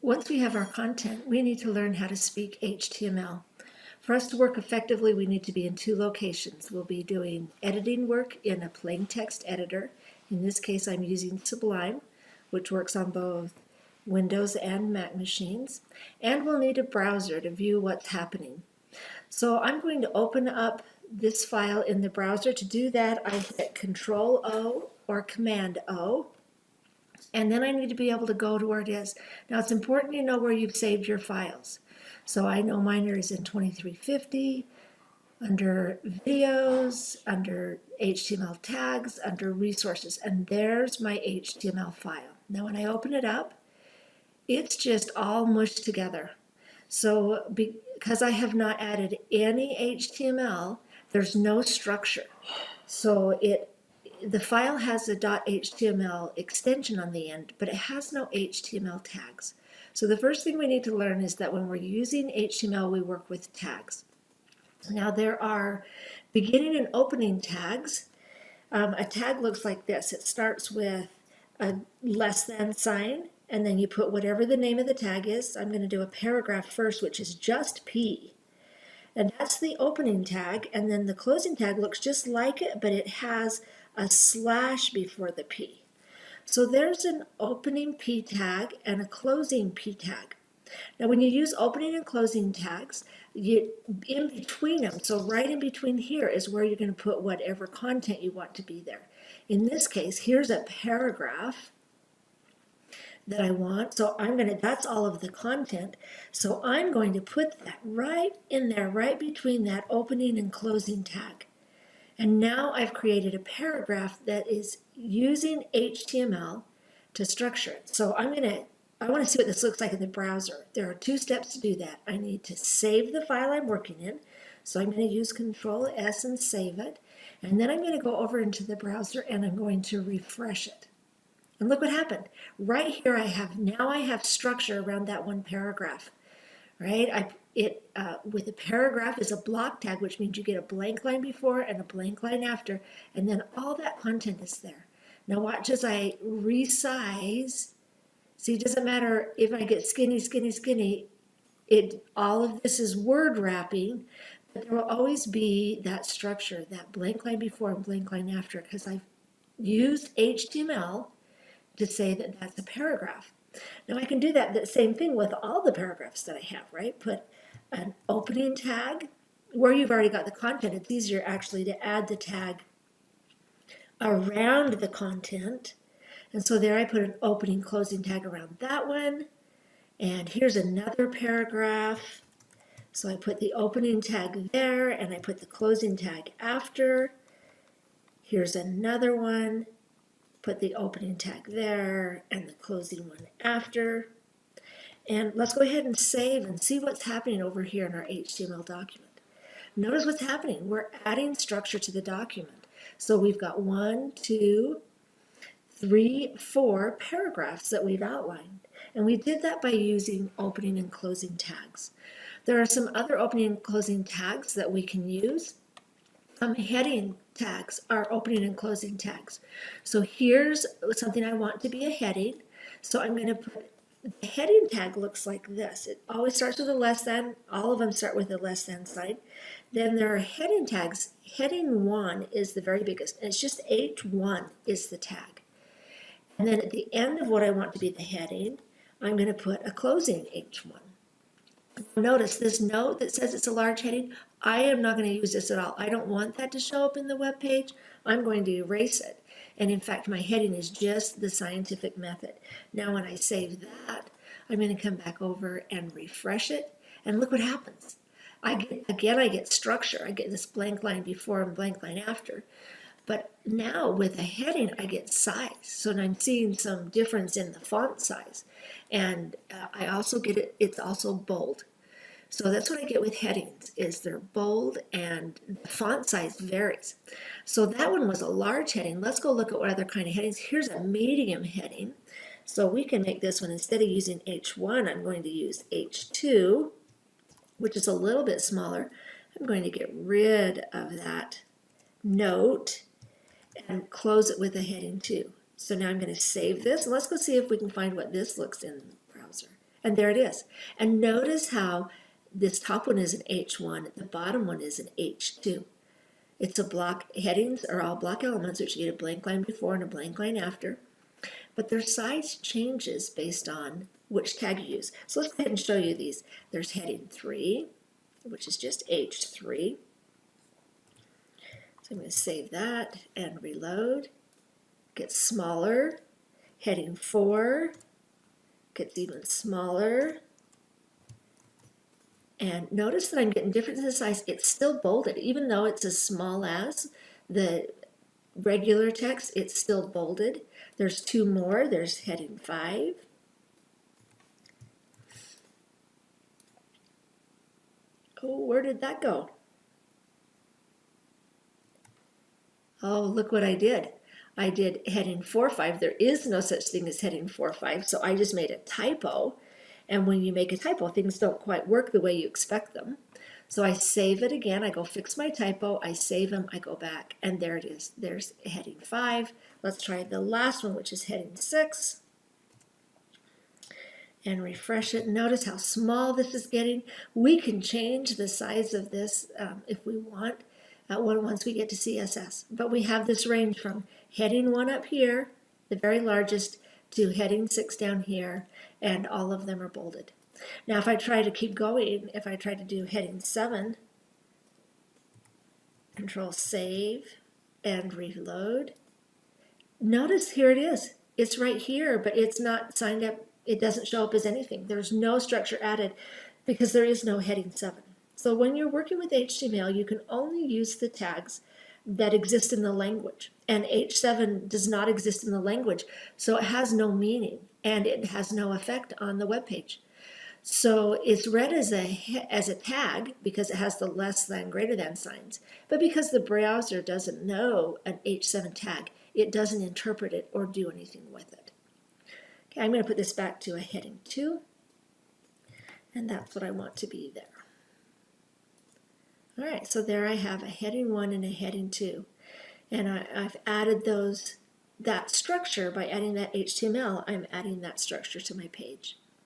Once we have our content, we need to learn how to speak HTML. For us to work effectively, we need to be in two locations. We'll be doing editing work in a plain text editor. In this case, I'm using Sublime, which works on both Windows and Mac machines. And we'll need a browser to view what's happening. So I'm going to open up this file in the browser. To do that, I hit Control O or Command O. And then I need to be able to go to where it is. Now it's important you know where you've saved your files. So I know mine is in 2350, under videos, under HTML tags, under resources, and there's my HTML file. Now when I open it up, it's just all mushed together. So because I have not added any HTML, there's no structure. So the file has a .html extension on the end, but it has no HTML tags. So the first thing we need to learn is that when we're using HTML, we work with tags. Now there are beginning and opening tags. A tag looks like this. It starts with a less than sign, and then you put whatever the name of the tag is. I'm going to do a paragraph first, which is just P. And that's the opening tag, and then the closing tag looks just like it, but it has a slash before the P. So there's an opening P tag and a closing P tag. Now when you use opening and closing tags, in between them, so right in between here is where you're going to put whatever content you want to be there. In this case, here's a paragraph that I want. So that's all of the content. So I'm going to put that right in there, right between that opening and closing tag. And now I've created a paragraph that is using HTML to structure it. So I want to see what this looks like in the browser. There are two steps to do that. I need to save the file I'm working in. So I'm going to use Control S and save it. And then I'm going to go over into the browser and I'm going to refresh it. And look what happened. Right here I have structure around that one paragraph, right? With a paragraph is a block tag, which means you get a blank line before and a blank line after, and then all that content is there. Now watch as I resize. See, it doesn't matter if I get skinny, skinny, skinny. All of this is word wrapping, but there will always be that structure, that blank line before and blank line after, because I've used HTML to say that that's a paragraph. Now I can do that same thing with all the paragraphs that I have, right? Put an opening tag where you've already got the content. It's easier actually to add the tag around the content. And so there I put an opening closing tag around that one. And here's another paragraph. So I put the opening tag there and I put the closing tag after. Here's another one. Put the opening tag there and the closing one after. And let's go ahead and save and see what's happening over here in our HTML document. Notice what's happening. We're adding structure to the document. So we've got 1, 2, 3, 4 paragraphs that we've outlined. And we did that by using opening and closing tags. There are some other opening and closing tags that we can use. Heading tags are opening and closing tags. So here's something I want to be a heading. So I'm going to put the heading tag looks like this. It always starts with a less than. All of them start with a less than sign. Then there are heading tags. Heading 1 is the very biggest. And it's just H1 is the tag. And then at the end of what I want to be the heading, I'm going to put a closing H1. Notice this note that says it's a large heading. I am not going to use this at all. I don't want that to show up in the web page. I'm going to erase it. And in fact, my heading is just the scientific method. Now when I save that, I'm going to come back over and refresh it. And look what happens. I get structure. I get this blank line before and blank line after. But now with a heading, I get size. So I'm seeing some difference in the font size. And I also get it, it's also bold. So that's what I get with headings, is they're bold and the font size varies. So that one was a large heading. Let's go look at what other kind of headings. Here's a medium heading. So we can make this one, instead of using H1, I'm going to use H2, which is a little bit smaller. I'm going to get rid of that note and close it with a heading 2. So now I'm going to save this. And let's go see if we can find what this looks in the browser. And there it is. And notice how this top one is an H1, the bottom one is an H2. It's a block, headings are all block elements, which you get a blank line before and a blank line after. But their size changes based on which tag you use. So let's go ahead and show you these. There's heading 3, which is just H3. So I'm going to save that and reload. Gets smaller. Heading 4 gets even smaller. And notice that I'm getting differences in size. It's still bolded, even though it's as small as the regular text, it's still bolded. There's 2 more. There's heading 5. Oh, where did that go? Oh, look what I did. I did heading 4-5. There is no such thing as heading 4-5, so I just made a typo. And when you make a typo, things don't quite work the way you expect them. So I save it again. I go fix my typo. I save them. I go back, and there it is. There's heading 5. Let's try the last one, which is heading 6. And refresh it. Notice how small this is getting. We can change the size of this if we want once we get to CSS. But we have this range from heading 1 up here, the very largest, to heading 6 down here, and all of them are bolded. Now if I try to keep going, if I try to do heading 7, Control Save and reload, notice here it is. It's right here, but it's not signed up. It doesn't show up as anything. There's no structure added because there is no heading 7. So when you're working with HTML, you can only use the tags that exist in the language. And H7 does not exist in the language, so it has no meaning and it has no effect on the web page. So it's read as a tag because it has the less than, greater than signs. But because the browser doesn't know an H7 tag, it doesn't interpret it or do anything with it. Okay, I'm going to put this back to a heading 2, and that's what I want to be there. All right, so there I have a heading 1 and a heading 2. And I've added that structure by adding that HTML. I'm adding that structure to my page.